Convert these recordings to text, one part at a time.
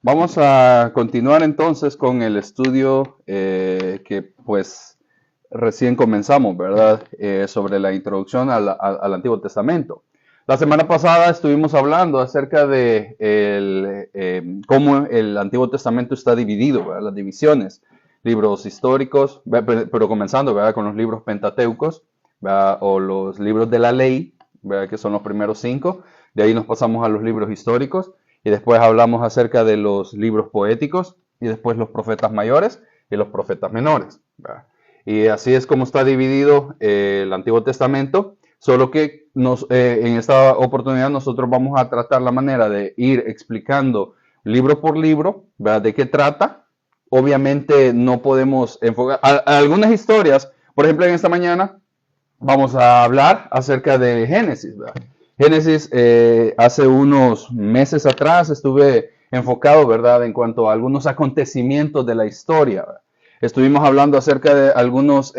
Vamos a continuar entonces con el estudio que pues recién comenzamos, ¿verdad? Sobre la introducción al Antiguo Testamento. La semana pasada estuvimos hablando acerca de cómo el Antiguo Testamento está dividido, ¿verdad? Las divisiones, libros históricos, pero comenzando, ¿verdad? Con los libros pentateucos, ¿verdad? O los libros de la ley, ¿verdad? Que son los primeros 5. De ahí nos pasamos a los libros históricos. Y después hablamos acerca de los libros poéticos y después los profetas mayores y los profetas menores, ¿verdad? Y así es como está dividido el Antiguo Testamento, solo que en esta oportunidad nosotros vamos a tratar la manera de ir explicando libro por libro, ¿verdad? De qué trata. Obviamente no podemos enfocar algunas historias. Por ejemplo, en esta mañana vamos a hablar acerca de Génesis, ¿verdad? Génesis, hace unos meses atrás estuve enfocado, ¿verdad?, en cuanto a algunos acontecimientos de la historia, ¿verdad? Estuvimos hablando acerca de algunos,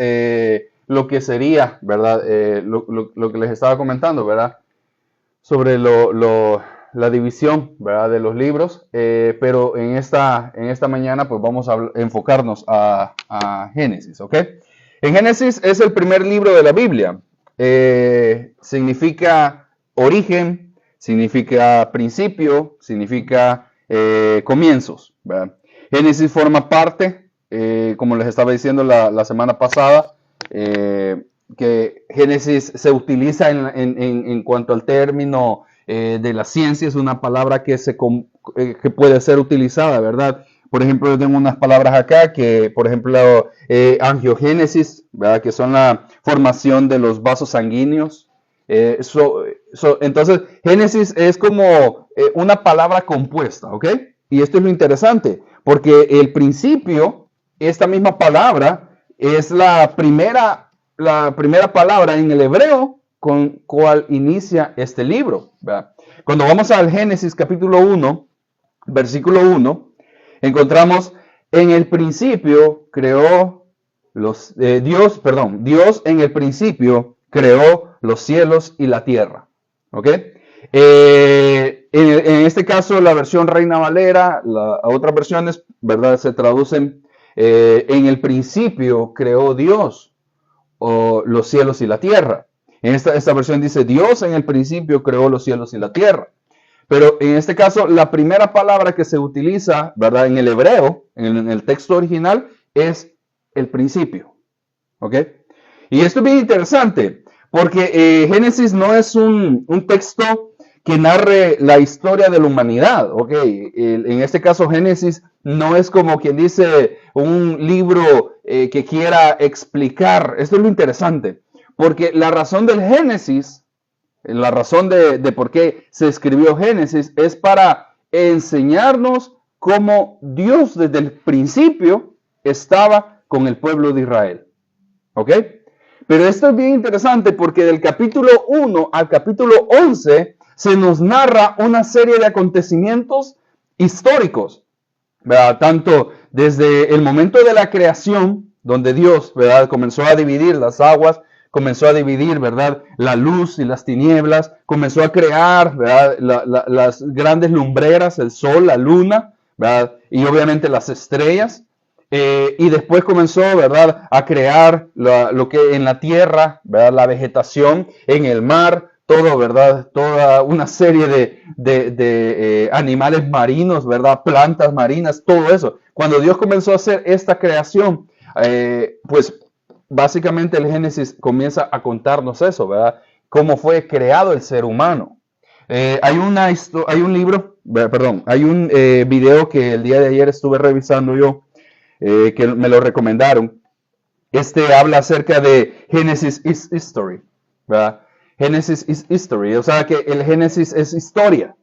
lo que sería, ¿verdad?, lo que les estaba comentando, ¿verdad?, sobre la división, ¿verdad?, de los libros, pero en esta mañana pues vamos a enfocarnos a Génesis, ¿ok? En Génesis es el primer libro de la Biblia. Significa origen, significa principio, significa comienzos, ¿verdad? Génesis forma parte, como les estaba diciendo la semana pasada, que Génesis se utiliza en cuanto al término de la ciencia, es una palabra que puede ser utilizada, ¿verdad? Por ejemplo, yo tengo unas palabras acá que, por ejemplo, angiogénesis, ¿verdad? Que son la formación de los vasos sanguíneos. Entonces, Génesis es como una palabra compuesta, ¿ok? Y esto es lo interesante, porque el principio, esta misma palabra, es la primera palabra en el hebreo con cual inicia este libro, ¿verdad? Cuando vamos al Génesis capítulo 1, versículo 1, encontramos en el principio creó Dios en el principio creó los cielos y la tierra. ¿Ok? En este caso, la versión Reina Valera, otras versiones, ¿verdad? Se traducen en el principio creó Dios los cielos y la tierra. En esta versión dice Dios en el principio creó los cielos y la tierra. Pero en este caso, la primera palabra que se utiliza, ¿verdad? En el hebreo, en el texto original, es el principio. ¿Ok? Y esto es bien interesante, porque Génesis no es un texto que narre la historia de la humanidad. ¿Ok? En este caso, Génesis no es como quien dice un libro que quiera explicar. Esto es lo interesante, porque la razón del Génesis, la razón de por qué se escribió Génesis es para enseñarnos cómo Dios desde el principio estaba con el pueblo de Israel. ¿Ok? Pero esto es bien interesante porque del capítulo 1 al capítulo 11 se nos narra una serie de acontecimientos históricos, ¿verdad? Tanto desde el momento de la creación, donde Dios, ¿verdad?, comenzó a dividir las aguas, comenzó a dividir, ¿verdad?, la luz y las tinieblas, comenzó a crear, ¿verdad?, las grandes lumbreras, el sol, la luna, ¿verdad?, y obviamente las estrellas. Y después comenzó, ¿verdad?, a crear lo que en la tierra, ¿verdad?, la vegetación, en el mar, todo, ¿verdad?, toda una serie de animales marinos, ¿verdad?, plantas marinas, todo eso. Cuando Dios comenzó a hacer esta creación, pues básicamente el Génesis comienza a contarnos eso, ¿verdad?, cómo fue creado el ser humano. Hay un libro, perdón, hay un video que el día de ayer estuve revisando yo, que me lo recomendaron. Este habla acerca de Genesis is History, ¿verdad? Genesis is History, o sea que el Génesis es historia.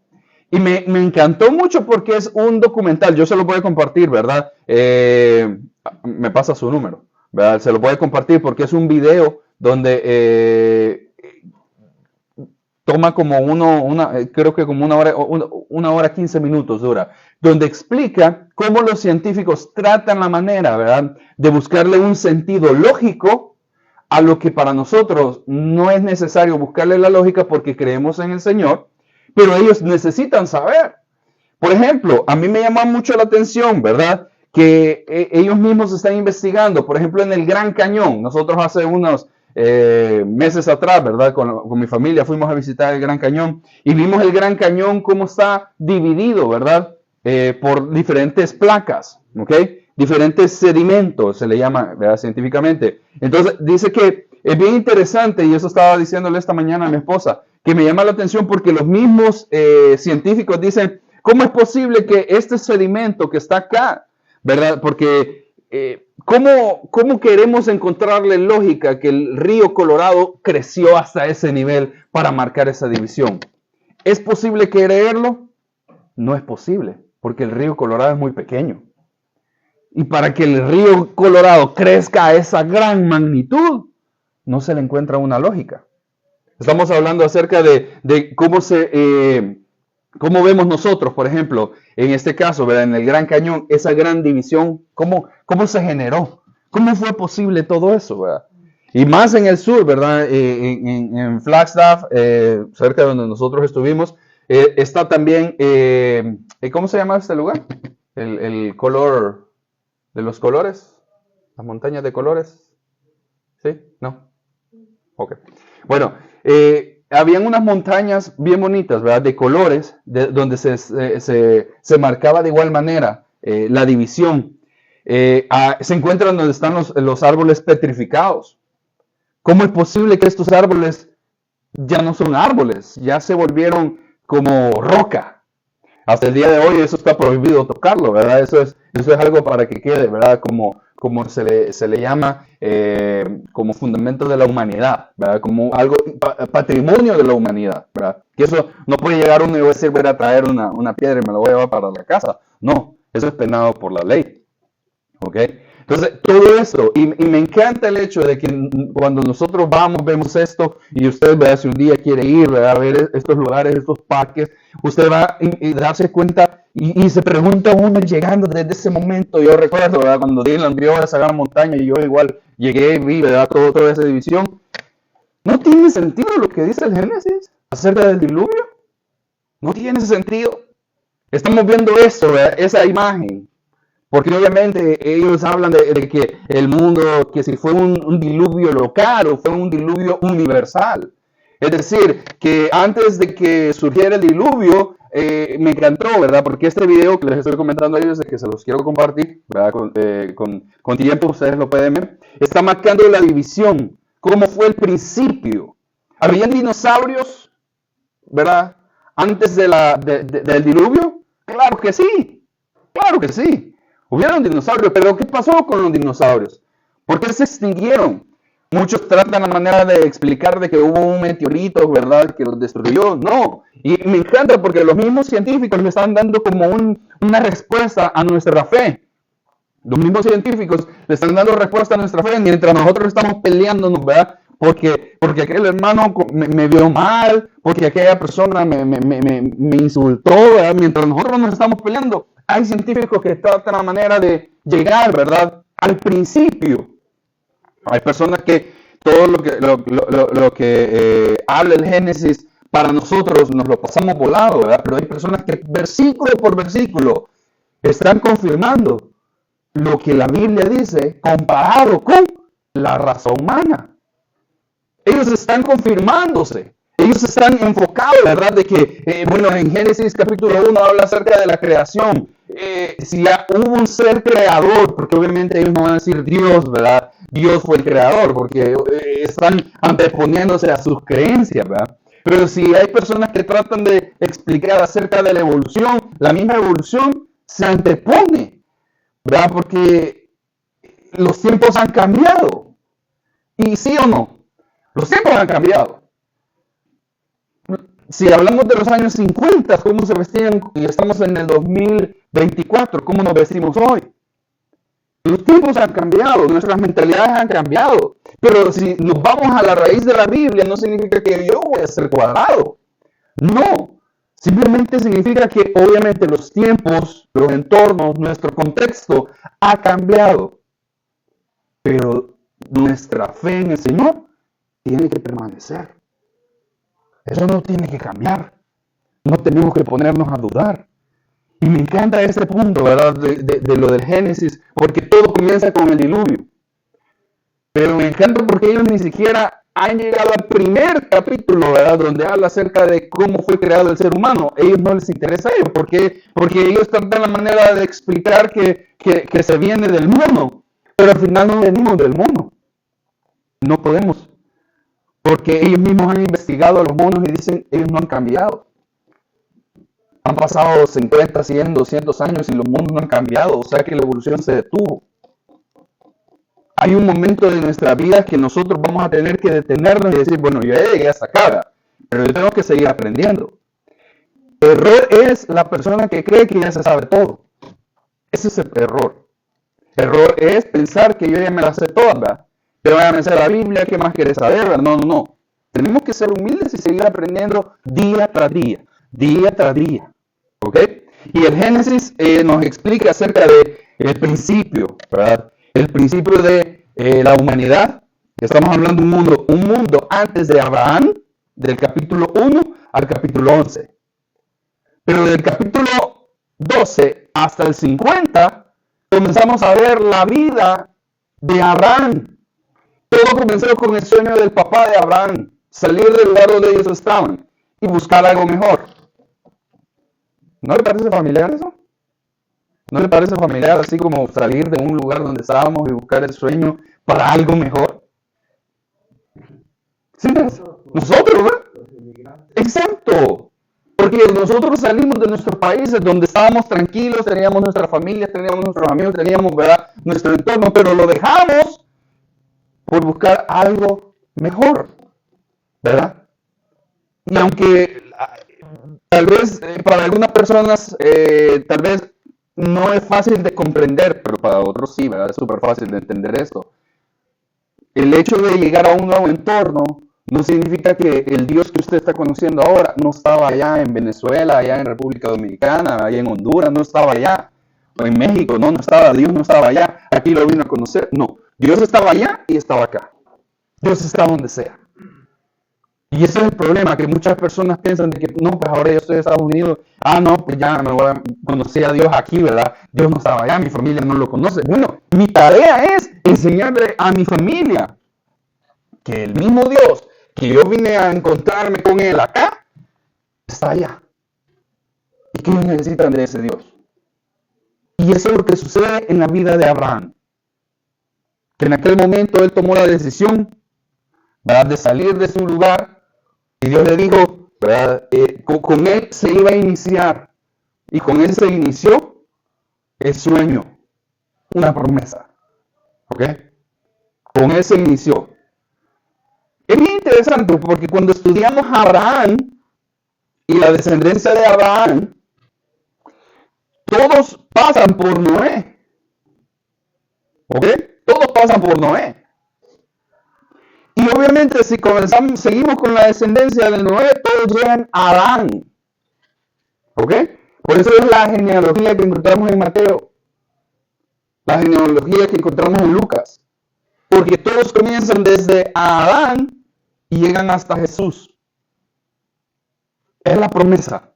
Y me encantó mucho porque es un documental, yo se lo voy a compartir, ¿verdad? Me pasa su número, ¿verdad? Se lo voy a compartir porque es un video donde toma como creo que como una hora 15 minutos dura, donde explica cómo los científicos tratan la manera, ¿verdad?, de buscarle un sentido lógico a lo que para nosotros no es necesario buscarle la lógica porque creemos en el Señor, pero ellos necesitan saber. Por ejemplo, a mí me llama mucho la atención, ¿verdad? Que ellos mismos están investigando, por ejemplo, en el Gran Cañón. Nosotros hace unos meses atrás, ¿verdad? Con mi familia fuimos a visitar el Gran Cañón y vimos el Gran Cañón cómo está dividido, ¿verdad? Por diferentes placas, ¿ok? Diferentes sedimentos, se le llama, ¿verdad? Científicamente. Entonces, dice que es bien interesante, y eso estaba diciéndole esta mañana a mi esposa, que me llama la atención porque los mismos científicos dicen, ¿cómo es posible que este sedimento que está acá, ¿verdad? Porque, ¿cómo queremos encontrarle lógica que el río Colorado creció hasta ese nivel para marcar esa división? ¿Es posible creerlo? No es posible, porque el río Colorado es muy pequeño. Y para que el río Colorado crezca a esa gran magnitud, no se le encuentra una lógica. Estamos hablando acerca de cómo vemos nosotros, por ejemplo, en este caso, ¿verdad? En el Gran Cañón, esa gran división, cómo se generó, cómo fue posible todo eso, ¿verdad? Y más en el sur, ¿verdad? En Flagstaff, cerca de donde nosotros estuvimos, está también, ¿cómo se llama este lugar? El color de los colores, las montañas de colores, ¿sí? ¿No? Ok. Bueno, habían unas montañas bien bonitas, ¿verdad? De colores, donde se marcaba de igual manera la división. Se encuentran donde están los árboles petrificados. ¿Cómo es posible que estos árboles ya no son árboles? Ya se volvieron como roca. Hasta el día de hoy eso está prohibido tocarlo, ¿verdad? Eso es algo para que quede, ¿verdad? Como se le llama, como fundamento de la humanidad, ¿verdad? Como algo, patrimonio de la humanidad, ¿verdad? Que eso no puede llegar uno y decir, voy a traer una piedra y me la voy a llevar para la casa. No, eso es penado por la ley, ¿ok? Entonces, todo eso, y me encanta el hecho de que cuando nosotros vemos esto, y usted, ¿verdad? Si un día quiere ir, ¿verdad? A ver estos lugares, estos parques, usted va y darse cuenta y se pregunta uno llegando desde ese momento. Yo recuerdo, ¿verdad? Cuando Dylan vio esa gran montaña y yo igual llegué y vi, ¿verdad? Toda esa división. ¿No tiene sentido lo que dice el Génesis acerca del diluvio? No tiene sentido. Estamos viendo eso, ¿verdad? Esa imagen. Porque obviamente ellos hablan de que el mundo, que si fue un diluvio local o fue un diluvio universal. Es decir, que antes de que surgiera el diluvio, me encantó, ¿verdad? Porque este video que les estoy comentando a ellos, de que se los quiero compartir, ¿verdad? Con tiempo ustedes lo pueden ver, está marcando la división, cómo fue el principio. ¿Habían dinosaurios, ¿verdad? Antes del diluvio? Claro que sí, claro que sí. Hubieron dinosaurios, pero ¿qué pasó con los dinosaurios? ¿Por qué se extinguieron? Muchos tratan la manera de explicar de que hubo un meteorito, ¿verdad?, que los destruyó. No. Y me encanta porque los mismos científicos le están dando como una respuesta a nuestra fe. Los mismos científicos le están dando respuesta a nuestra fe mientras nosotros estamos peleándonos, ¿verdad? Porque aquel hermano me vio mal, porque aquella persona me insultó, ¿verdad? Mientras nosotros nos estamos peleando, hay científicos que tratan la manera de llegar, ¿verdad?, al principio. Hay personas que todo lo que habla el Génesis para nosotros nos lo pasamos volado, ¿verdad? Pero hay personas que versículo por versículo están confirmando lo que la Biblia dice comparado con la raza humana. Ellos están confirmándose. Ellos están enfocados, ¿verdad? De que, bueno, en Génesis capítulo 1 habla acerca de la creación. Si ya hubo un ser creador, porque obviamente ellos no van a decir Dios, ¿verdad? Dios fue el creador, porque están anteponiéndose a sus creencias, ¿verdad? Pero si hay personas que tratan de explicar acerca de la evolución, la misma evolución se antepone, ¿verdad? Porque los tiempos han cambiado. ¿Y sí o no? Los tiempos han cambiado. Si hablamos de los años 50, cómo se vestían, y estamos en el 2024, cómo nos vestimos hoy. Los tiempos han cambiado, nuestras mentalidades han cambiado. Pero si nos vamos a la raíz de la Biblia, no significa que yo voy a ser cuadrado. No. Simplemente significa que obviamente los tiempos, los entornos, nuestro contexto ha cambiado. Pero nuestra fe en el Señor tiene que permanecer. Eso no tiene que cambiar. No tenemos que ponernos a dudar. Y me encanta este punto, ¿verdad? De lo del Génesis, porque todo comienza con el diluvio. Pero me encanta porque ellos ni siquiera han llegado al primer capítulo, ¿verdad? Donde habla acerca de cómo fue creado el ser humano. A ellos no les interesa ello, porque ellos tratan la manera de explicar que se viene del mono. Pero al final no venimos del mono. No podemos. Porque ellos mismos han investigado a los monos y dicen, ellos no han cambiado. Han pasado 50, 100, 200 años y los monos no han cambiado. O sea que la evolución se detuvo. Hay un momento de nuestra vida que nosotros vamos a tener que detenernos y decir, bueno, yo ya llegué hasta acá, pero yo tengo que seguir aprendiendo. Error es la persona que cree que ya se sabe todo. Ese es el error. Error es pensar que yo ya me la sé toda, ¿verdad? Pero voy a meter la Biblia, ¿qué más quieres saber? ¿Verdad? No. Tenemos que ser humildes y seguir aprendiendo día tras día, día tras día. ¿Ok? Y el Génesis nos explica acerca del principio, ¿verdad? El principio de la humanidad. Estamos hablando de un mundo antes de Abraham, del capítulo 1 al capítulo 11. Pero del capítulo 12 hasta el 50, comenzamos a ver la vida de Abraham. Todo comenzó con el sueño del papá de Abraham, salir del lugar donde ellos estaban y buscar algo mejor. ¿No le parece familiar eso? ¿No le parece familiar así como salir de un lugar donde estábamos y buscar el sueño para algo mejor? ¿Sí? Nosotros, ¿verdad? Exacto. Porque nosotros salimos de nuestros países donde estábamos tranquilos, teníamos nuestra familia, teníamos nuestros amigos, teníamos, ¿verdad?, nuestro entorno, pero lo dejamos por buscar algo mejor, ¿verdad? Y aunque tal vez para algunas personas tal vez no es fácil de comprender, pero para otros sí, ¿verdad? Es súper fácil de entender esto. El hecho de llegar a un nuevo entorno no significa que el Dios que usted está conociendo ahora no estaba allá en Venezuela, allá en República Dominicana, allá en Honduras, no estaba allá. O en México, no estaba, Dios no estaba allá. Aquí lo vino a conocer. No, Dios estaba allá y estaba acá. Dios está donde sea. Y ese es el problema, que muchas personas piensan de que, no, pues ahora yo estoy en Estados Unidos, no, pues ya me voy a conocer a Dios aquí, ¿verdad? Dios no estaba allá, mi familia no lo conoce. Bueno, mi tarea es enseñarle a mi familia que el mismo Dios que yo vine a encontrarme con él acá, está allá. Y que ellos necesitan de ese Dios. Y eso es lo que sucede en la vida de Abraham. Que en aquel momento él tomó la decisión, ¿verdad?, de salir de su lugar. Y Dios le dijo, ¿verdad?, con él se iba a iniciar. Y con él se inició el sueño, una promesa. ¿Ok? Con él se inició. Es muy interesante porque cuando estudiamos a Abraham y la descendencia de Abraham, todos pasan por Noé. ¿Ok? Todos pasan por Noé. Y obviamente si seguimos con la descendencia de Noé, todos llegan a Adán. ¿Ok? Por eso es la genealogía que encontramos en Mateo. La genealogía que encontramos en Lucas. Porque todos comienzan desde Adán y llegan hasta Jesús. Es la promesa.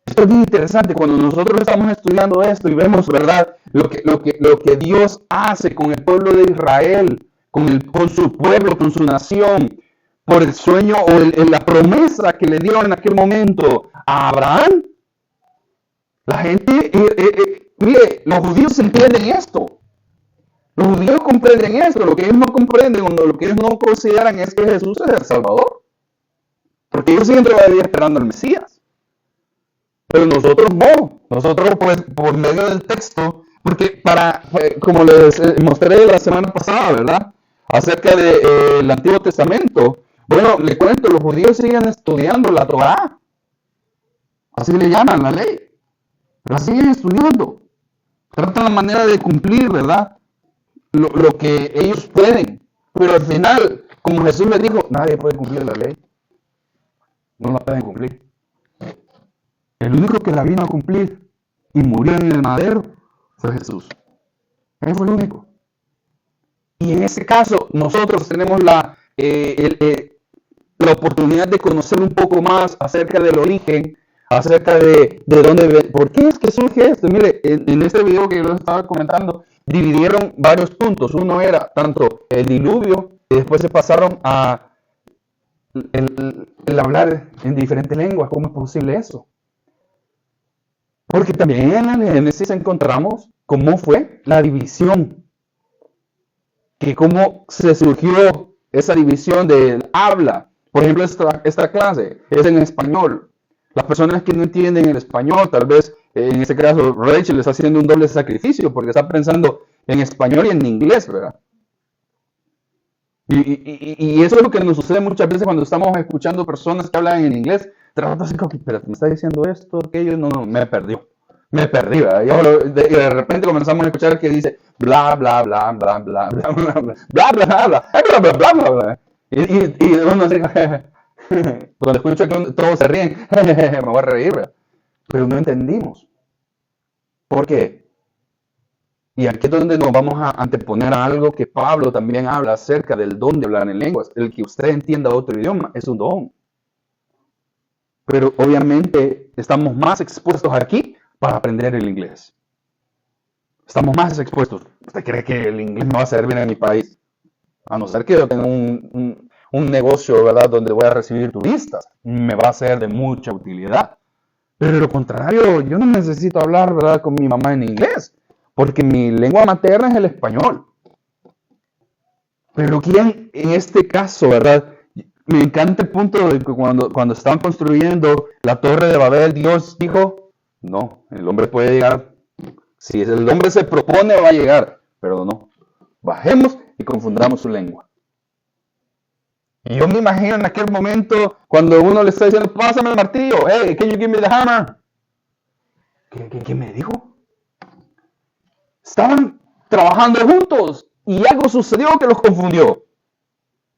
Esto es bien interesante cuando nosotros estamos estudiando esto y vemos, ¿verdad?, lo que Dios hace con el pueblo de Israel, con su pueblo, con su nación, por el sueño o la promesa que le dio en aquel momento a Abraham. La gente, mire, los judíos entienden esto. Los judíos comprenden esto. Lo que ellos no comprenden, lo que ellos no consideran es que Jesús es el Salvador. Porque ellos siempre van a vivir esperando al Mesías. Pero nosotros no. Nosotros, pues, por medio del texto, porque como les mostré la semana pasada, ¿verdad?, acerca del Antiguo Testamento. Bueno, le cuento, los judíos siguen estudiando la Torá. Así le llaman la ley. La siguen estudiando. Tratan la manera de cumplir, ¿verdad?, lo que ellos pueden. Pero al final, como Jesús les dijo, nadie puede cumplir la ley. No la pueden cumplir. El único que la vino a cumplir y murió en el madero fue Jesús. Él fue el único. Y en este caso, nosotros tenemos la oportunidad de conocer un poco más acerca del origen, acerca de dónde, por qué es que surge esto. Mire, en este video que yo les estaba comentando, dividieron varios puntos. Uno era tanto el diluvio, y después se pasaron a el hablar en diferentes lenguas. ¿Cómo es posible eso? Porque también en el Génesis encontramos cómo fue la división, que cómo se surgió esa división del habla. Por ejemplo, esta clase es en español. Las personas que no entienden el español, tal vez en este caso Rachel está haciendo un doble sacrificio porque está pensando en español y en inglés, ¿verdad? Y eso es lo que nos sucede muchas veces cuando estamos escuchando personas que hablan en inglés. Tratando así como que, pero me está diciendo esto, aquello, no, me perdió. Me perdí, ¿verdad? Y de repente comenzamos a escuchar que dice bla, bla, bla, bla, bla, bla, bla, bla, bla, bla, bla, bla, bla, bla, bla. Y uno así, cuando escucho que todos se ríen, me voy a reír, ¿verdad? Pero no entendimos. ¿Por qué? Y aquí es donde nos vamos a anteponer a algo que Pablo también habla acerca del don de hablar en lenguas. El que usted entienda otro idioma es un don. Pero obviamente estamos más expuestos aquí para aprender el inglés. Estamos más expuestos. ¿Usted cree que el inglés me va a servir en mi país? A no ser que yo tenga un negocio, ¿verdad?, donde voy a recibir turistas. Me va a ser de mucha utilidad. Pero de lo contrario, yo no necesito hablar, ¿verdad?, con mi mamá en inglés. Porque mi lengua materna es el español. Pero ¿quién en este caso, verdad? Me encanta el punto de que cuando estaban construyendo la torre de Babel, Dios dijo, no, el hombre puede llegar. Si el hombre se propone, va a llegar. Pero no, bajemos y confundamos su lengua. Y yo me imagino en aquel momento cuando uno le está diciendo, pásame el martillo. Hey, can you give me the hammer? ¿Qué me dijo? Estaban trabajando juntos y algo sucedió que los confundió.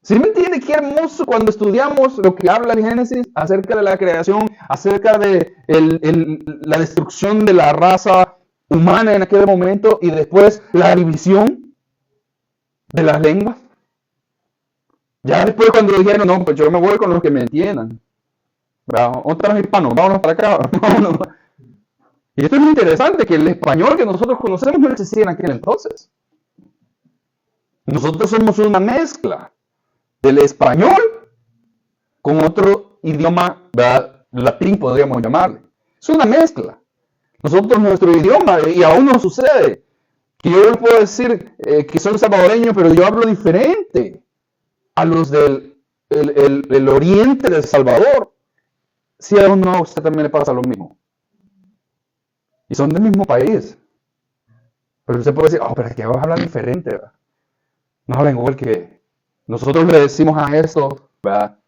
¿Sí me entiende qué hermoso cuando estudiamos lo que habla el Génesis acerca de la creación, acerca de la destrucción de la raza humana en aquel momento y después la división de las lenguas? Ya después cuando dijeron, no, pues yo me voy con los que me entiendan. Otros hispanos, vámonos para acá, vámonos. Y esto es muy interesante, que el español que nosotros conocemos no existía en aquel entonces. Nosotros somos una mezcla del español con otro idioma, ¿verdad?, latín, podríamos llamarle. Es una mezcla. Nosotros, nuestro idioma, y aún nos sucede, que yo le puedo decir que soy salvadoreño, pero yo hablo diferente a los del el oriente del Salvador. Si a uno a usted también le pasa lo mismo. Y son del mismo país. Pero usted puede decir, oh, pero es que vas a hablar diferente, ¿verdad? No hablan igual que nosotros le decimos a esto, ¿verdad?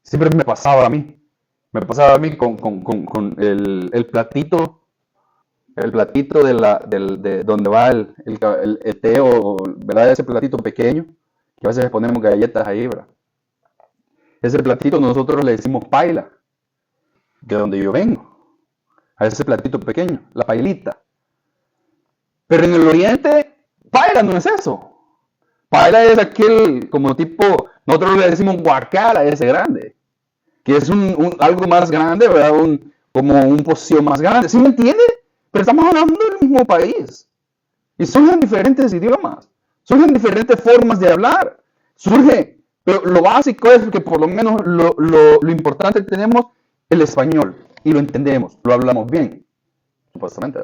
Siempre me pasaba a mí. Me pasaba a mí con el platito. El platito de donde va el té, o, ¿verdad? Ese platito pequeño, que a veces le ponemos galletas ahí, ¿verdad? Ese platito nosotros le decimos paila, que es donde yo vengo. A ese platito pequeño, la pailita. Pero en el oriente, paila no es eso. Paila es aquel, como tipo, nosotros le decimos guacara, ese grande. Que es algo más grande, ¿verdad? Como un pocillo más grande. ¿Sí me entiende? Pero estamos hablando del mismo país. Y surgen diferentes idiomas. Surgen diferentes formas de hablar. Pero lo básico es que por lo menos lo importante tenemos el español. Y lo entendemos, lo hablamos bien. Supuestamente.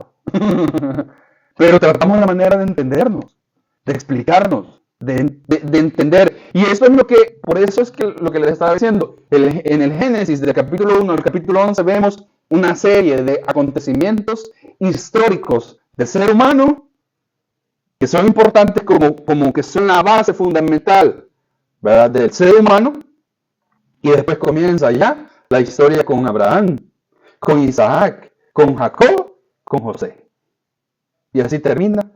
Pero tratamos la manera de entendernos, de explicarnos, de entender. Y eso es por eso es que lo que les estaba diciendo. En el Génesis, del capítulo 1 al capítulo 11, vemos una serie de acontecimientos históricos del ser humano que son importantes como que son la base fundamental, ¿verdad?, del ser humano. Y después comienza ya la historia con Abraham, con Isaac, con Jacob, con José. Y así termina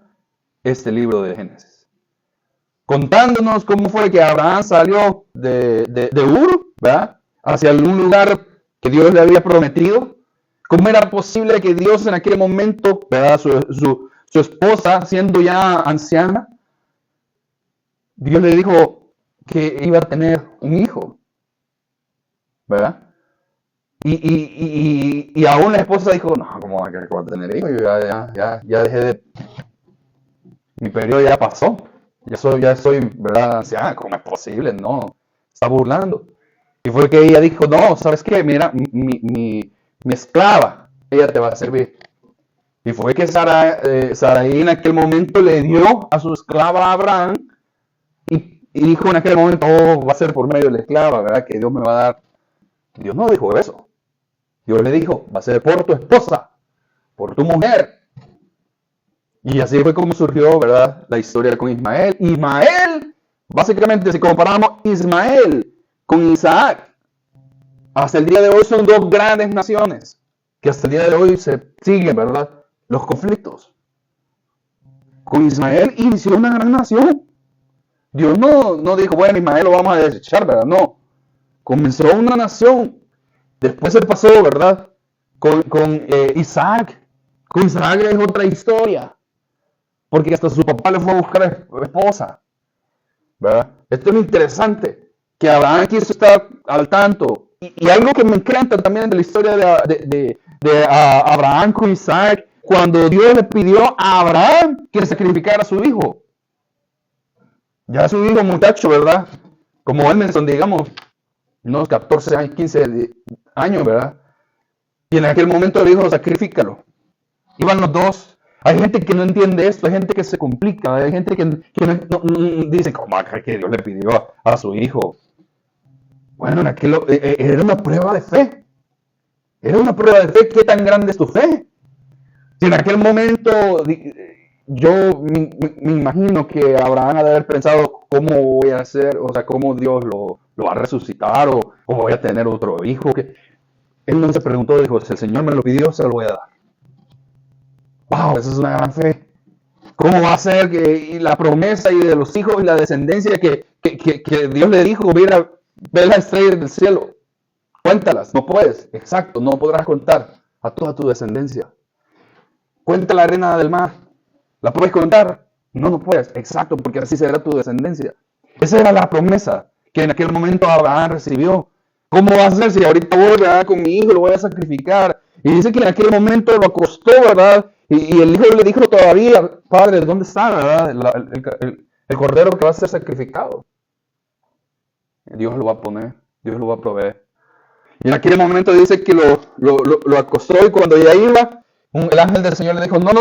este libro de Génesis, contándonos cómo fue que Abraham salió de Ur, ¿verdad?, hacia algún lugar que Dios le había prometido. ¿Cómo era posible que Dios en aquel momento, ¿verdad?, su esposa, siendo ya anciana, Dios le dijo que iba a tener un hijo, ¿verdad? Y aún la esposa dijo, no, ¿cómo va a tener hijos? Yo ya dejé de... Mi periodo ya pasó. Ya soy, ¿verdad? Anciana, ¿cómo es posible? No, está burlando. Y fue que ella dijo, no, ¿sabes qué? Mira, mi esclava, ella te va a servir. Y fue que Sarai en aquel momento le dio a su esclava a Abraham y dijo en aquel momento, oh, va a ser por medio de la esclava, ¿verdad? Que Dios me va a dar. Dios no dijo eso. Dios le dijo, va a ser por tu esposa, por tu mujer. Y así fue como surgió, ¿verdad? La historia con Ismael. Ismael, básicamente, si comparamos Ismael con Isaac, hasta el día de hoy son dos grandes naciones que hasta el día de hoy se siguen, ¿verdad? Los conflictos. Con Ismael inició una gran nación. Dios no dijo, bueno, Ismael lo vamos a desechar, ¿verdad? No. Comenzó una nación. Después se pasó, ¿verdad? Con Isaac. Con Isaac es otra historia. Porque hasta su papá le fue a buscar esposa. ¿Verdad? Esto es interesante. Que Abraham quiso estar al tanto. Y algo que me encanta también de la historia de Abraham con Isaac, cuando Dios le pidió a Abraham que sacrificara a su hijo. Ya su hijo muchacho, ¿verdad? Como Emerson, digamos, unos 14 años, 15 años, ¿verdad? Y en aquel momento le dijo, sacrifícalo. Iban los dos. Hay gente que no entiende esto, hay gente que se complica, hay gente que no dice, ¿cómo que Dios le pidió a su hijo? Bueno, en aquel, era una prueba de fe. Era una prueba de fe. ¿Qué tan grande es tu fe? Si en aquel momento yo me imagino que Abraham ha de haber pensado cómo voy a hacer, o sea, cómo Dios lo va a resucitar o voy a tener otro hijo. Que él no se preguntó, dijo, si el Señor me lo pidió, se lo voy a dar. ¡Wow! Esa es una gran fe. ¿Cómo va a ser que la promesa y de los hijos y la descendencia que Dios le dijo, mira, ve las estrellas del cielo, cuéntalas, no puedes, exacto, no podrás contar a toda tu descendencia. Cuenta la arena del mar, ¿la puedes contar? No puedes, exacto, porque así será tu descendencia. Esa era la promesa que en aquel momento Abraham recibió. ¿Cómo va a ser si ahorita voy, ¿verdad? Con mi hijo lo voy a sacrificar? Y dice que en aquel momento lo acostó, ¿verdad? Y el hijo le dijo todavía, padre, ¿dónde está, verdad? El cordero que va a ser sacrificado. Dios lo va a poner, Dios lo va a proveer. Y en aquel momento dice que lo acostó y cuando ya iba, el ángel del Señor le dijo, no,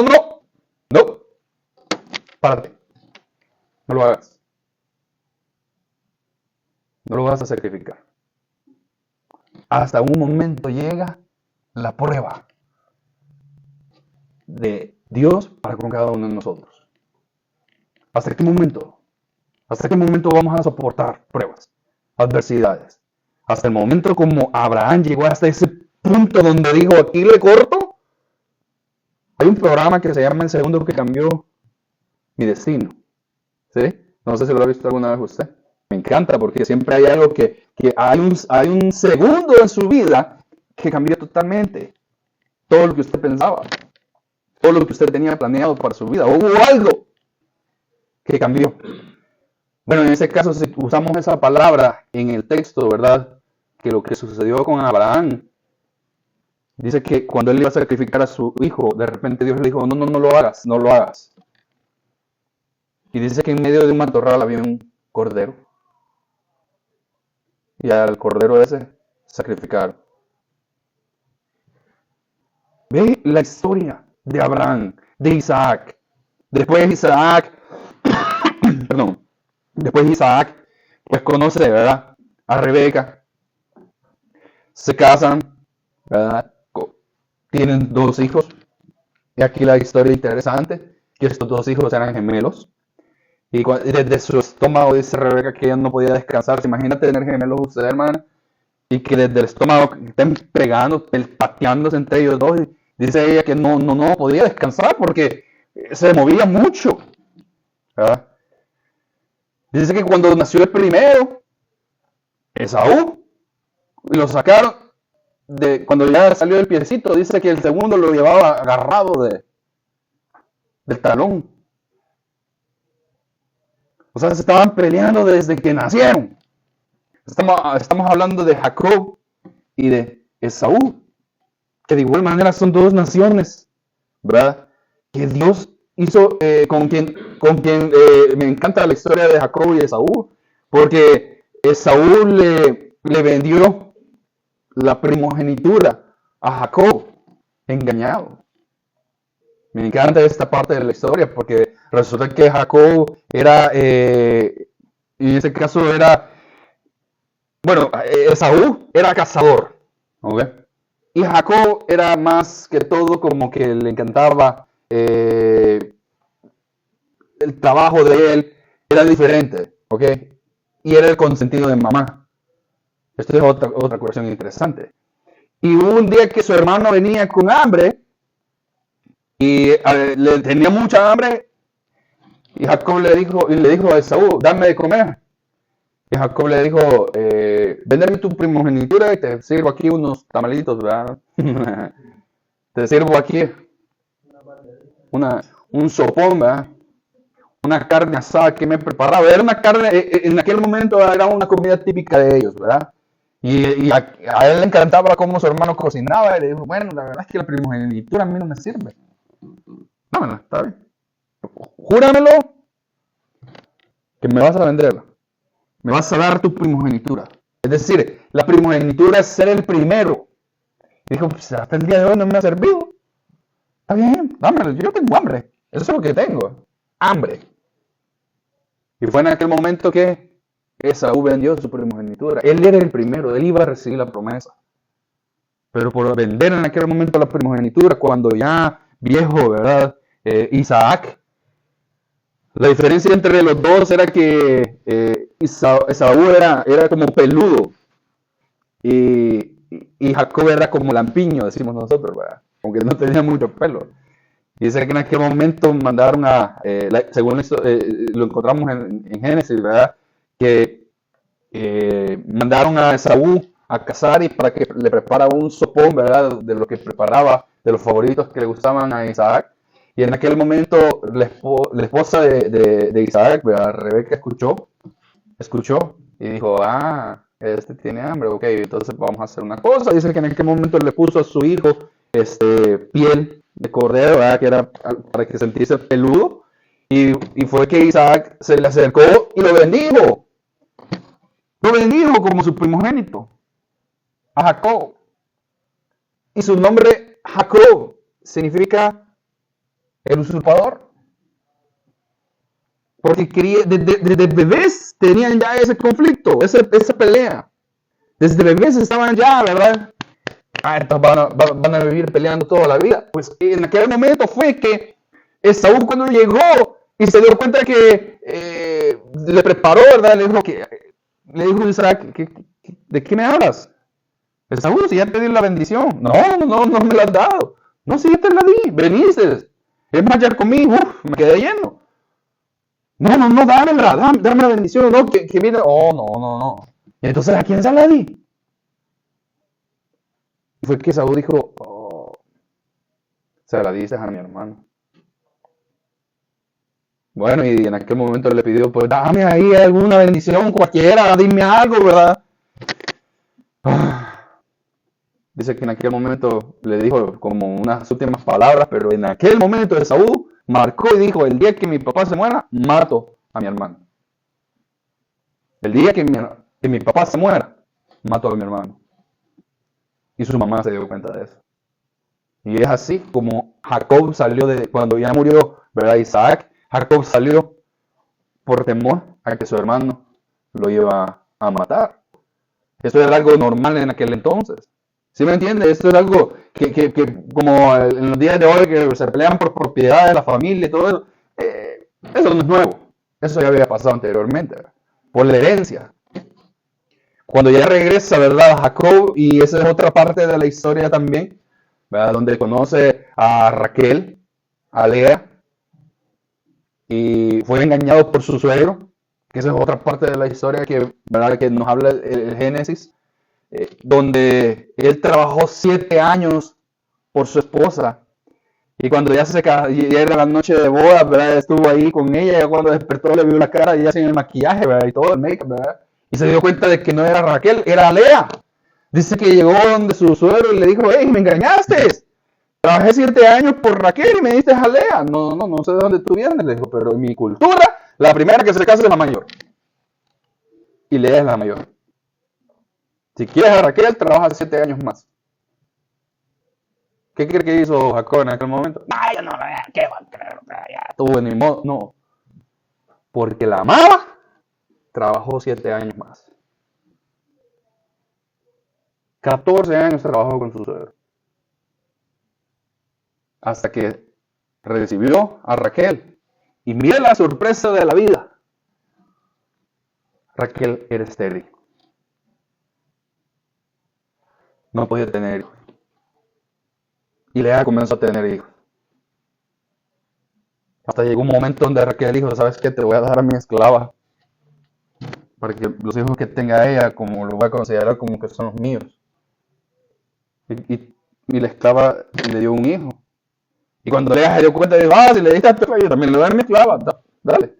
párate, no lo hagas. No lo vas a sacrificar. Hasta un momento llega la prueba de Dios para con cada uno de nosotros. ¿Hasta qué momento? ¿Hasta qué momento vamos a soportar pruebas, adversidades? Hasta el momento como Abraham llegó hasta ese punto donde dijo, aquí le corto. Hay un programa que se llama El Segundo que Cambió Mi Destino. ¿Sí? No sé si lo ha visto alguna vez usted. Me encanta porque siempre hay algo que hay un segundo en su vida que cambió totalmente todo lo que usted pensaba, todo lo que usted tenía planeado para su vida. Hubo algo que cambió. Bueno, en ese caso, si usamos esa palabra en el texto, ¿verdad? Que lo que sucedió con Abraham, dice que cuando él iba a sacrificar a su hijo, de repente Dios le dijo, no lo hagas, no lo hagas. Y dice que en medio de un matorral había un cordero. Y al cordero ese sacrificaron. Ve la historia de Abraham, de Isaac. Después Isaac, pues conoce, ¿verdad? A Rebeca. Se casan, ¿verdad? Tienen 2 hijos. Y aquí la historia interesante, que estos 2 hijos eran gemelos. Y desde su estómago dice Rebeca que ella no podía descansar. Imagínate tener gemelos usted, hermana, y que desde el estómago estén pegando, pateándose entre ellos dos. Y dice ella que no podía descansar porque se movía mucho, ¿verdad? Dice que cuando nació el primero, Esaú, y lo sacaron, cuando ya salió el piecito, dice que el segundo lo llevaba agarrado del talón. O sea, se estaban peleando desde que nacieron. Estamos hablando de Jacob y de Esaú, que de igual manera son dos naciones, ¿verdad? Que Dios hizo, con quien me encanta la historia de Jacob y de Esaú, porque Esaú le vendió la primogenitura a Jacob, engañado. Me encanta esta parte de la historia, porque resulta que Jacob era, en este caso era, bueno, Esaú era cazador, ¿ok? Y Jacob era más que todo como que le encantaba el trabajo de él, era diferente, ¿ok? Y era el consentido de mamá. Esto es otra cuestión interesante. Y hubo un día que su hermano venía con hambre y le tenía mucha hambre y Jacob le dijo a Esaú, dame de comer. Y Jacob le dijo, véndeme tu primogenitura y te sirvo aquí unos tamalitos, ¿verdad? Te sirvo aquí un sopón, ¿verdad? Una carne asada que me preparaba. Era una carne, en aquel momento era una comida típica de ellos, ¿verdad? Y a él le encantaba cómo su hermano cocinaba. Y le dijo, bueno, la verdad es que la primogenitura a mí no me sirve. No, está bien. Júramelo que me vas a vender. Me vas a dar tu primogenitura. Es decir, la primogenitura es ser el primero. Y dijo, pues hasta el día de hoy no me ha servido. Está bien, dámelo, yo tengo hambre. Eso es lo que tengo, hambre. Y fue en aquel momento que Esaú vendió su primogenitura. Él era el primero, él iba a recibir la promesa. Pero por vender en aquel momento la primogenitura, cuando ya viejo, ¿verdad? Isaac, la diferencia entre los dos era que Esaú era como peludo y Jacob era como lampiño, decimos nosotros, ¿verdad? Aunque no tenía mucho pelo. Y dice que en aquel momento mandaron según esto, lo encontramos en Génesis, ¿verdad? Que mandaron a Esaú a cazar y para que le preparara un sopón, ¿verdad? De lo que preparaba, de los favoritos que le gustaban a Isaac. Y en aquel momento la esposa de Isaac, ¿verdad? Rebeca, escuchó y dijo, este tiene hambre, ok, entonces vamos a hacer una cosa. Dice que en aquel momento le puso a su hijo piel de cordero, ¿verdad? Que era para que sintiese peludo. Y fue que Isaac se le acercó y lo bendijo. Lo bendijo como su primogénito a Jacob. Y su nombre, Jacob, significa el usurpador. Porque desde bebés tenían ya ese conflicto, esa pelea. Desde bebés estaban ya, ¿verdad? Estos van a vivir peleando toda la vida. Pues en aquel momento fue que Esaú cuando llegó y se dio cuenta que le preparó, ¿verdad? Le dijo a Isaac, ¿de qué me hablas? Esaú, si ya te di la bendición. No me la has dado. No, si ya te la di, veniste. Es más, ya comí, me quedé lleno. No, dámela, dame la bendición, no, que viene. No. Y entonces, ¿a quién se la di? Y fue que Esaú dijo, se la dices a mi hermano. Bueno, y en aquel momento le pidió, pues dame ahí alguna bendición, cualquiera, dime algo, ¿verdad? Dice que en aquel momento le dijo como unas últimas palabras, pero en aquel momento Esaú marcó y dijo, el día que mi papá se muera, mato a mi hermano. El día que mi papá se muera, mato a mi hermano. Y su mamá se dio cuenta de eso. Y es así como Jacob salió cuando ya murió, ¿verdad? Isaac, Jacob salió por temor a que su hermano lo iba a matar. Eso era algo normal en aquel entonces. ¿Sí me entiende? Esto es algo que como en los días de hoy que se pelean por propiedad de la familia y todo eso, eso no es nuevo. Eso ya había pasado anteriormente, ¿verdad? Por la herencia. Cuando ya regresa, ¿verdad? Jacob, y esa es otra parte de la historia también, ¿verdad? Donde conoce a Raquel, a Lea, y fue engañado por su suegro, que esa es otra parte de la historia ¿verdad? Que nos habla el Génesis. Donde él trabajó 7 años por su esposa y cuando ya y era la noche de boda, ¿verdad? Estuvo ahí con ella y cuando despertó le vio la cara y ella sin el maquillaje, ¿verdad? Y todo el make-up, ¿verdad? Y se dio cuenta de que no era Raquel, era Lea. Dice que llegó donde su suegro y le dijo, hey, me engañaste. Trabajé 7 años por Raquel y me diste a Lea. No sé de dónde tú vienes, le dijo, pero en mi cultura, la primera que se casa es la mayor. Y Lea es la mayor. Si quieres a Raquel, trabaja 7 años más. ¿Qué cree que hizo Jacob en aquel momento? No, yo no, ¿qué va a creer? Ya tuvo ni modo. No. Porque la amaba, trabajó 7 años más. 14 años trabajó con su suegro. Hasta que recibió a Raquel. Y mira la sorpresa de la vida. Raquel era estéril. No podía tener hijos. Y Lea comenzó a tener hijos. Hasta llegó un momento donde Raquel dijo, ¿sabes qué? Te voy a dejar a mi esclava. Para que los hijos que tenga ella, como lo voy a considerar como que son los míos. Y la esclava le dio un hijo. Y cuando Lea se dio cuenta, dijo, si le diste a tu yo también le doy a mi esclava. Dale.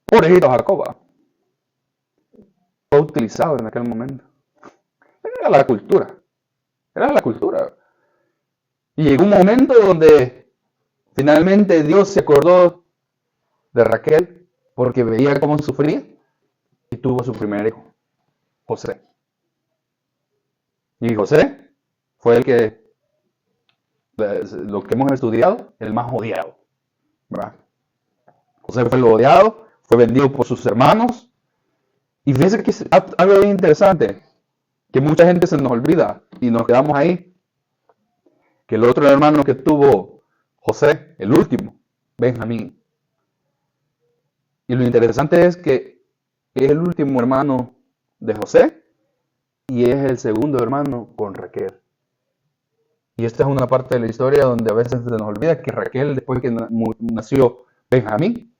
Pobrecito Jacob. Fue utilizado en aquel momento. Era la cultura. Era la cultura. Y llegó un momento donde finalmente Dios se acordó de Raquel porque veía cómo sufría y tuvo su primer hijo, José. Y José fue el que, lo que hemos estudiado, el más odiado, ¿verdad? José fue el odiado, fue vendido por sus hermanos. Y fíjense que es algo bien interesante, que mucha gente se nos olvida y nos quedamos ahí. Que el otro hermano que tuvo José, el último, Benjamín. Y lo interesante es que es el último hermano de José y es el segundo hermano con Raquel. Y esta es una parte de la historia donde a veces se nos olvida que Raquel, después que nació Benjamín,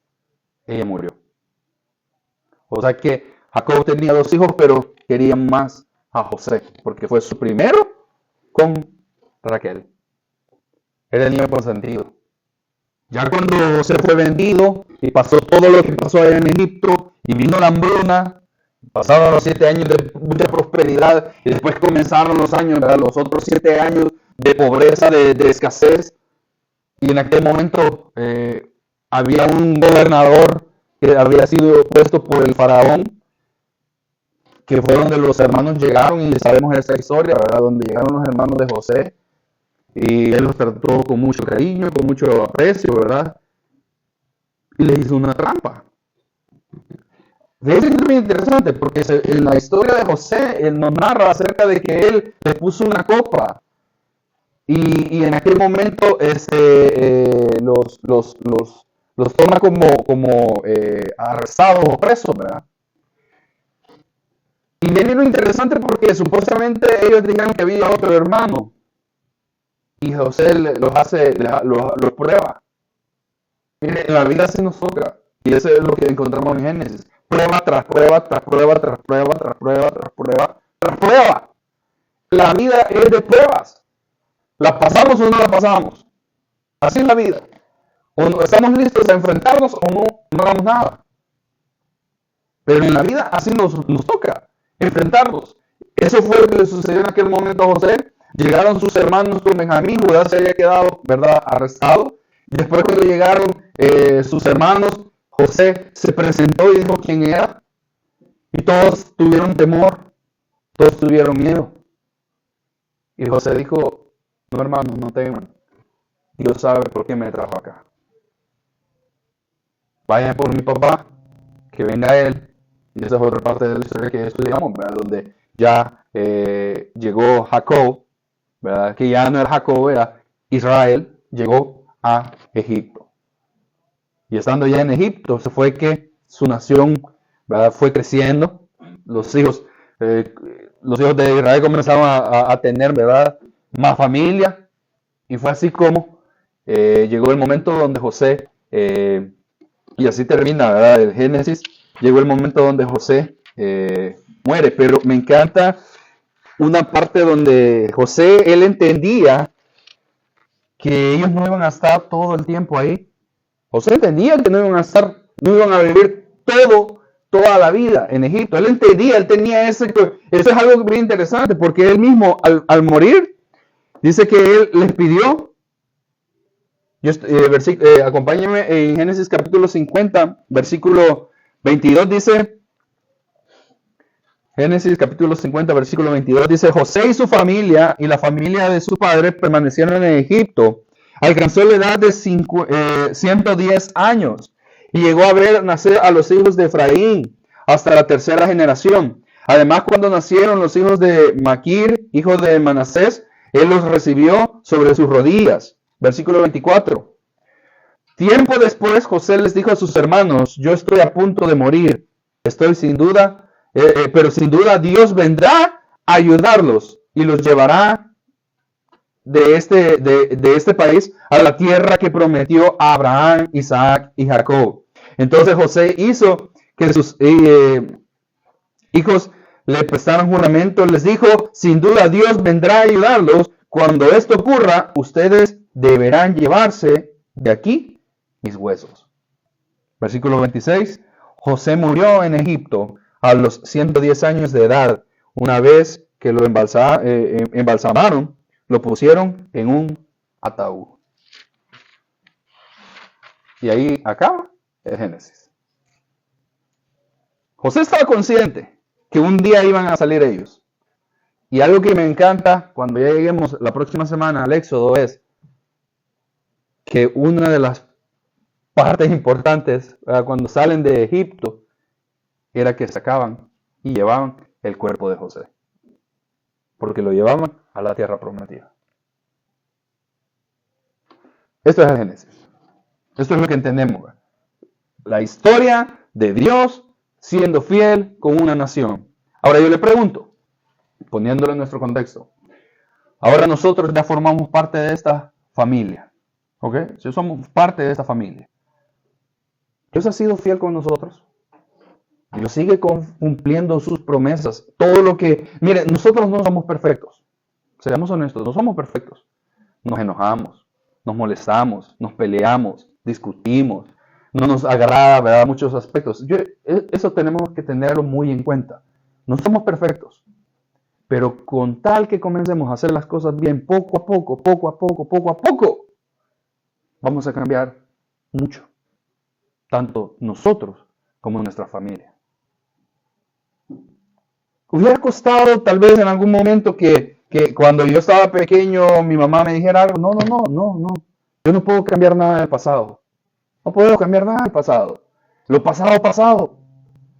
ella murió. O sea que Jacob tenía 2 hijos, pero quería más a José, porque fue su primero con Raquel. Era el niño consentido. Ya cuando José fue vendido y pasó todo lo que pasó allá en Egipto y vino la hambruna, pasaron los 7 años de prosperidad y después comenzaron los años, ¿verdad? Los otros 7 años de pobreza, de escasez. Y en aquel momento había un gobernador que había sido puesto por el faraón, que fue donde los hermanos llegaron y sabemos esa historia, ¿verdad? Donde llegaron los hermanos de José. Y él los trató con mucho cariño, con mucho aprecio, ¿verdad? Y les hizo una trampa. Es muy interesante porque en la historia de José, él nos narra acerca de que él le puso una copa. Y en aquel momento los toma como arrestados o presos, ¿verdad? Y viene lo interesante porque supuestamente ellos dijeron que había otro hermano. Y José los prueba. Mire, en la vida se nos toca. Y eso es lo que encontramos en Génesis. Prueba tras prueba, tras prueba, tras prueba, tras prueba, tras prueba, tras prueba. La vida es de pruebas. ¿La pasamos o no la pasamos? Así es la vida. O estamos listos a enfrentarnos o no hagamos nada. Pero en la vida así nos toca enfrentarnos. Eso fue lo que le sucedió en aquel momento a José. Llegaron sus hermanos con Benjamín, Judá se había quedado, ¿verdad?, arrestado. Y después cuando llegaron sus hermanos, José se presentó y dijo quién era. Y todos tuvieron temor, todos tuvieron miedo. Y José dijo, no hermanos, no teman. Dios sabe por qué me trajo acá. Vayan por mi papá, que venga él. Y esa es otra parte de la historia que estudiamos, ¿verdad?, donde ya llegó Jacob, ¿verdad?, que ya no era Jacob, era Israel, llegó a Egipto. Y estando ya en Egipto, se fue que su nación, ¿verdad?, fue creciendo. Los hijos de Israel comenzaron a tener, ¿verdad?, más familia. Y fue así como llegó el momento donde José, y así termina, ¿verdad?, el Génesis. Llegó el momento donde José muere. Pero me encanta una parte donde José, él entendía que ellos no iban a estar todo el tiempo ahí. José entendía que no iban a vivir todo toda la vida en Egipto. Él entendía, él tenía eso es algo bien interesante, porque él mismo al morir, dice que él les pidió, acompáñenme en Génesis capítulo 50, versículo 22, dice, Génesis capítulo 50, versículo 22, dice, José y su familia y la familia de su padre permanecieron en Egipto. Alcanzó la edad de 110 años y llegó a ver nacer a los hijos de Efraín hasta la tercera generación. Además, cuando nacieron los hijos de Maquir, hijo de Manasés, él los recibió sobre sus rodillas. Versículo 24. Tiempo después, José les dijo a sus hermanos, yo estoy a punto de morir. Estoy sin duda, pero sin duda Dios vendrá a ayudarlos y los llevará de este país a la tierra que prometió a Abraham, Isaac y Jacob. Entonces José hizo que sus hijos le prestaron juramento, les dijo, sin duda Dios vendrá a ayudarlos. Cuando esto ocurra, ustedes deberán llevarse de aquí mis huesos. Versículo 26. José murió en Egipto a los 110 años de edad. Una vez que lo embalsamaron, lo pusieron en un ataúd. Y ahí acaba el Génesis. José estaba consciente que un día iban a salir ellos. Y algo que me encanta cuando ya lleguemos la próxima semana al Éxodo es que una de las partes importantes cuando salen de Egipto era que sacaban y llevaban el cuerpo de José. Porque lo llevaban a la tierra prometida. Esto es el Génesis. Esto es lo que entendemos. La historia de Dios siendo fiel con una nación. Ahora yo le pregunto, poniéndolo en nuestro contexto. Ahora nosotros ya formamos parte de esta familia. ¿Ok? Si somos parte de esta familia. Dios ha sido fiel con nosotros. Dios sigue cumpliendo sus promesas. Todo lo que... Mire, nosotros no somos perfectos. Seamos honestos, no somos perfectos. Nos enojamos, nos molestamos, nos peleamos, discutimos. No nos agrada, ¿verdad? Muchos aspectos. Eso tenemos que tenerlo muy en cuenta. No somos perfectos. Pero con tal que comencemos a hacer las cosas bien, poco a poco, vamos a cambiar mucho. Tanto nosotros como nuestra familia. Hubiera costado tal vez en algún momento que cuando yo estaba pequeño mi mamá me dijera algo. No. Yo no puedo cambiar nada del pasado. No puedo cambiar nada del pasado. Lo pasado.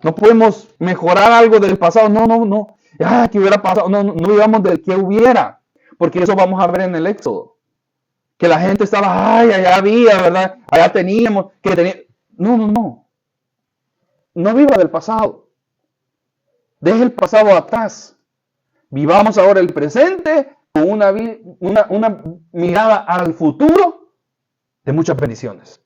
No podemos mejorar algo del pasado. No. ¿Qué hubiera pasado? No digamos del que hubiera. Porque eso vamos a ver en el Éxodo. Que la gente estaba, allá había, ¿verdad? Allá teníamos, No. No viva del pasado. Deje el pasado atrás. Vivamos ahora el presente con una mirada al futuro de muchas bendiciones.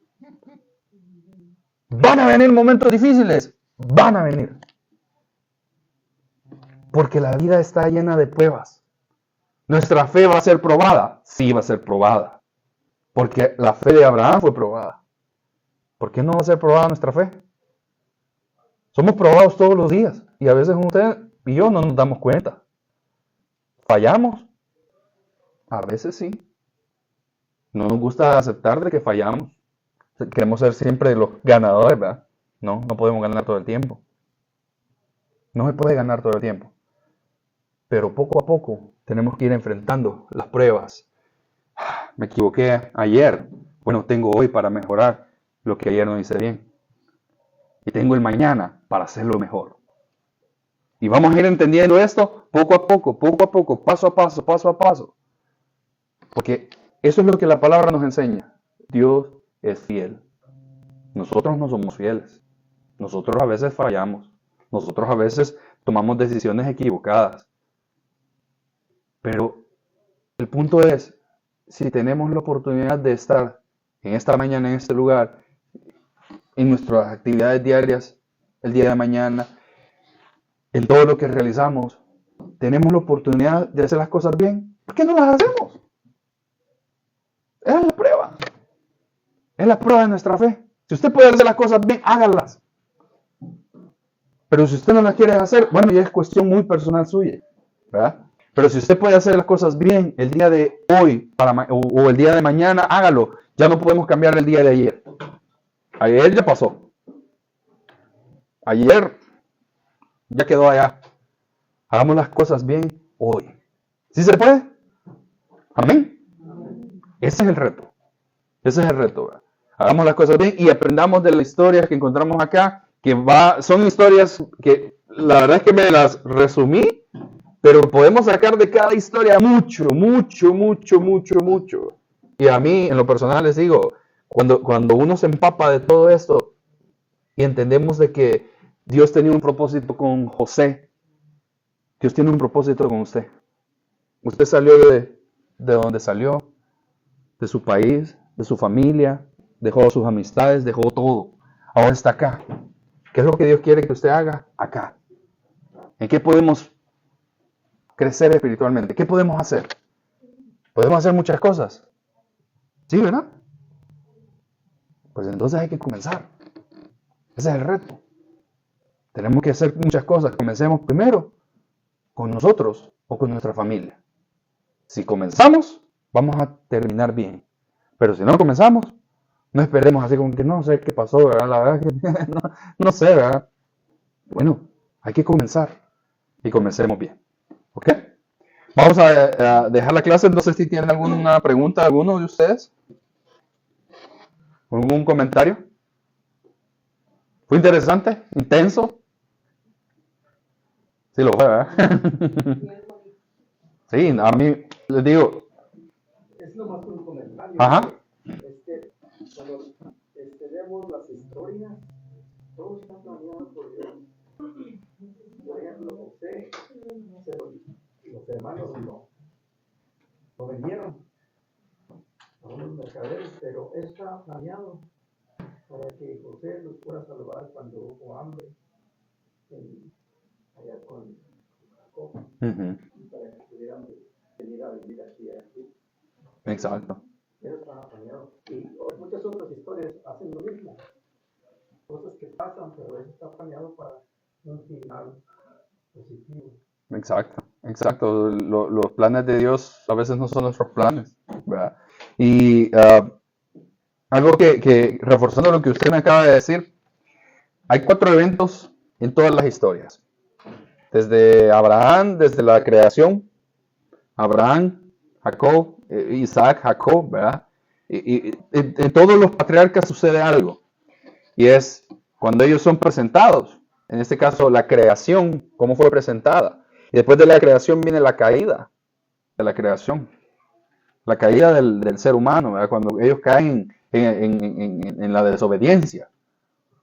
Van a venir momentos difíciles. Van a venir. Porque la vida está llena de pruebas. ¿Nuestra fe va a ser probada? Sí, va a ser probada. Porque la fe de Abraham fue probada. ¿Por qué no va a ser probada nuestra fe? Somos probados todos los días. Y a veces usted y yo no nos damos cuenta. ¿Fallamos? A veces sí. No nos gusta aceptar de que fallamos. Queremos ser siempre los ganadores, ¿verdad? No podemos ganar todo el tiempo. No se puede ganar todo el tiempo. Pero poco a poco tenemos que ir enfrentando las pruebas. Me equivoqué ayer. Bueno, tengo hoy para mejorar lo que ayer no hice bien. Y tengo el mañana para hacerlo mejor. Y vamos a ir entendiendo esto poco a poco, paso a paso. Porque eso es lo que la palabra nos enseña. Dios es fiel. Nosotros no somos fieles. Nosotros a veces fallamos. Nosotros a veces tomamos decisiones equivocadas. Pero el punto es, si tenemos la oportunidad de estar en esta mañana, en este lugar, en nuestras actividades diarias, el día de mañana, en todo lo que realizamos, tenemos la oportunidad de hacer las cosas bien, ¿por qué no las hacemos? Es la prueba. Es la prueba de nuestra fe. Si usted puede hacer las cosas bien, hágalas. Pero si usted no las quiere hacer, bueno, ya es cuestión muy personal suya, ¿verdad? Pero si usted puede hacer las cosas bien el día de hoy o el día de mañana, hágalo. Ya no podemos cambiar el día de ayer. Ayer ya pasó. Ayer ya quedó allá. Hagamos las cosas bien hoy. ¿Sí se puede? Amén. Ese es el reto. Ese es el reto, ¿verdad? Hagamos las cosas bien y aprendamos de las historias que encontramos acá, son historias que la verdad es que me las resumí, pero podemos sacar de cada historia mucho, mucho, mucho, mucho, mucho. Y a mí, en lo personal, les digo, cuando uno se empapa de todo esto y entendemos de que Dios tenía un propósito con José, Dios tiene un propósito con usted. Usted salió de donde salió, de su país, de su familia, dejó sus amistades, dejó todo. Ahora está acá. ¿Qué es lo que Dios quiere que usted haga acá? ¿En qué podemos crecer espiritualmente? ¿Qué podemos hacer? Podemos hacer muchas cosas. ¿Sí, verdad? Pues entonces hay que comenzar. Ese es el reto. Tenemos que hacer muchas cosas. Comencemos primero con nosotros o con nuestra familia. Si comenzamos, vamos a terminar bien. Pero si no comenzamos, no esperemos así como que no sé qué pasó, ¿verdad? La verdad es que no sé, ¿verdad? Bueno, hay que comenzar y comencemos bien. ¿Ok? Vamos a dejar la clase. No sé si tienen alguna pregunta, alguno de ustedes. ¿Algún comentario? ¿Fue interesante? ¿Intenso? Sí, lo fue, ¿verdad? Sí, a mí, les digo. Es nomás un comentario. Ajá. Cuando vemos las historias, todo está planeado por Dios. Por ejemplo, José, los hermanos lo vendieron a unos mercaderes, pero está planeado para que José los pueda salvar cuando hubo hambre allá con Jacob, para que pudieran venir a vivir aquí a Jesús. Exacto. Eso está planeado. Y muchas otras historias hacen lo mismo. Cosas que pasan, pero eso está planeado para un final positivo. Exacto. Los planes de Dios a veces no son nuestros planes, ¿verdad? Y algo que reforzando lo que usted me acaba de decir, hay 4 eventos en todas las historias. Desde Abraham, desde la creación, Abraham, Jacob, Isaac, Jacob, ¿verdad? Y en todos los patriarcas sucede algo. Y es cuando ellos son presentados. En este caso, la creación, cómo fue presentada. Y después de la creación viene la caída de la creación. La caída del ser humano, ¿verdad? Cuando ellos caen en la desobediencia.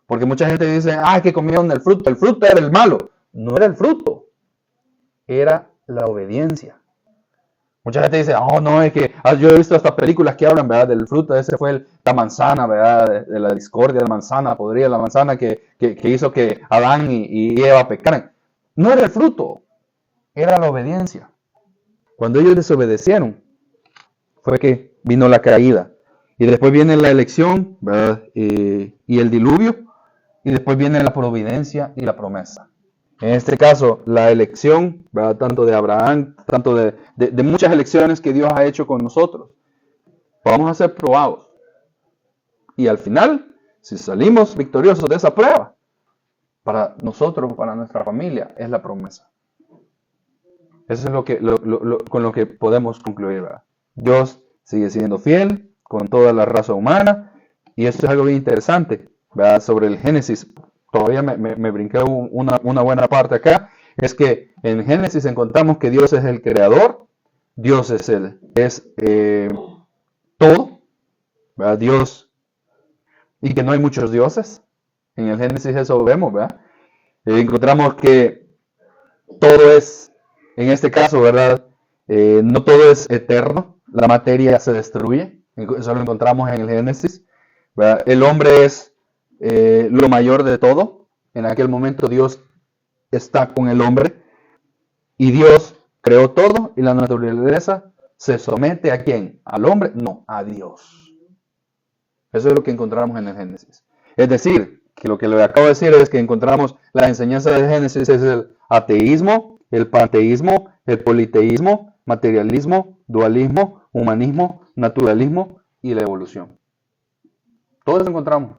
Porque mucha gente dice, que comieron el fruto era el malo. No era el fruto, era la obediencia. Mucha gente dice, no, es que yo he visto estas películas que hablan, ¿verdad? Del fruto, ese fue la manzana, ¿verdad? De la discordia, la manzana podrida, la manzana que hizo que Adán y Eva pecaran. No era el fruto, era la obediencia. Cuando ellos desobedecieron, fue que vino la caída. Y después viene la elección, ¿verdad? Y el diluvio, y después viene la providencia y la promesa. En este caso, la elección, ¿verdad? Tanto de Abraham, tanto de muchas elecciones que Dios ha hecho con nosotros. Vamos a ser probados. Y al final, si salimos victoriosos de esa prueba, para nosotros, para nuestra familia, es la promesa. Eso es con lo que podemos concluir, ¿verdad? Dios sigue siendo fiel con toda la raza humana. Y esto es algo bien interesante, ¿verdad? Sobre el Génesis. Todavía me brinqué una buena parte acá. Es que en Génesis encontramos que Dios es el creador. Dios es todo, ¿verdad? Dios. Y que no hay muchos dioses. En el Génesis eso vemos, ¿verdad? Encontramos que todo es, en este caso, ¿verdad? No todo es eterno. La materia se destruye. Eso lo encontramos en el Génesis, ¿verdad? El hombre es lo mayor de todo. En aquel momento Dios está con el hombre y Dios creó todo y la naturaleza se somete ¿a quién? ¿Al hombre? No, a Dios. Eso es lo que encontramos en el Génesis. Es decir, que lo que le acabo de decir es que encontramos la enseñanza de Génesis es el ateísmo, el panteísmo, el politeísmo, materialismo, dualismo, humanismo, naturalismo y la evolución. Todo eso encontramos.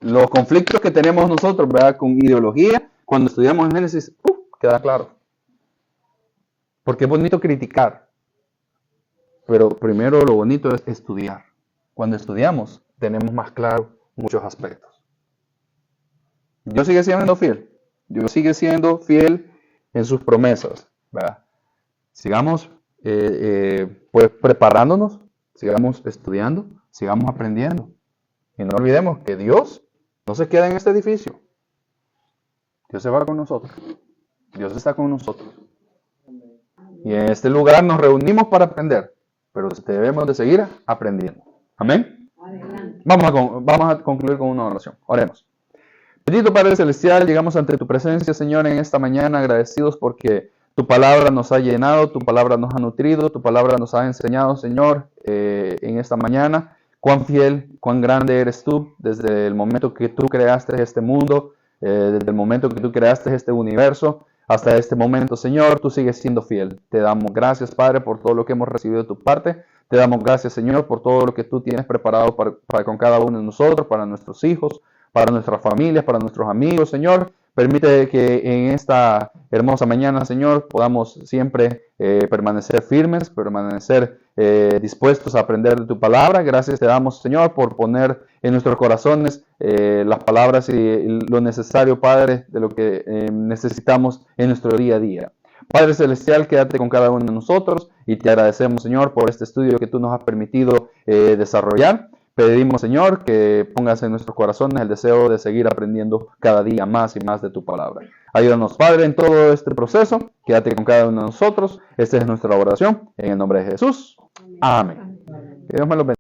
Los conflictos que tenemos nosotros, ¿verdad?, con ideología, cuando estudiamos en Génesis, queda claro. Porque es bonito criticar, pero primero lo bonito es estudiar. Cuando estudiamos, tenemos más claro muchos aspectos. Dios sigue siendo fiel. Dios sigue siendo fiel en sus promesas, ¿verdad? Sigamos pues preparándonos, sigamos estudiando, sigamos aprendiendo. Y no olvidemos que Dios no se queda en este edificio. Dios se va con nosotros. Dios está con nosotros. Y en este lugar nos reunimos para aprender, pero debemos de seguir aprendiendo. Amén. Vamos a concluir con una oración. Oremos. Bendito Padre Celestial, llegamos ante tu presencia, Señor, en esta mañana, agradecidos porque tu palabra nos ha llenado, tu palabra nos ha nutrido, tu palabra nos ha enseñado, Señor, en esta mañana. Cuán fiel, cuán grande eres tú desde el momento que tú creaste este mundo, desde el momento que tú creaste este universo, hasta este momento, Señor, tú sigues siendo fiel. Te damos gracias, Padre, por todo lo que hemos recibido de tu parte. Te damos gracias, Señor, por todo lo que tú tienes preparado para con cada uno de nosotros, para nuestros hijos, para nuestras familias, para nuestros amigos, Señor. Permite que en esta hermosa mañana, Señor, podamos siempre permanecer firmes, permanecer dispuestos a aprender de tu palabra. Gracias te damos, Señor, por poner en nuestros corazones las palabras y lo necesario, Padre, de lo que necesitamos en nuestro día a día. Padre Celestial, quédate con cada uno de nosotros y te agradecemos, Señor, por este estudio que tú nos has permitido desarrollar. Pedimos, Señor, que pongas en nuestros corazones el deseo de seguir aprendiendo cada día más y más de tu palabra. Ayúdanos, Padre, en todo este proceso. Quédate con cada uno de nosotros. Esta es nuestra oración. En el nombre de Jesús. Amén. Que Dios me lo bendiga.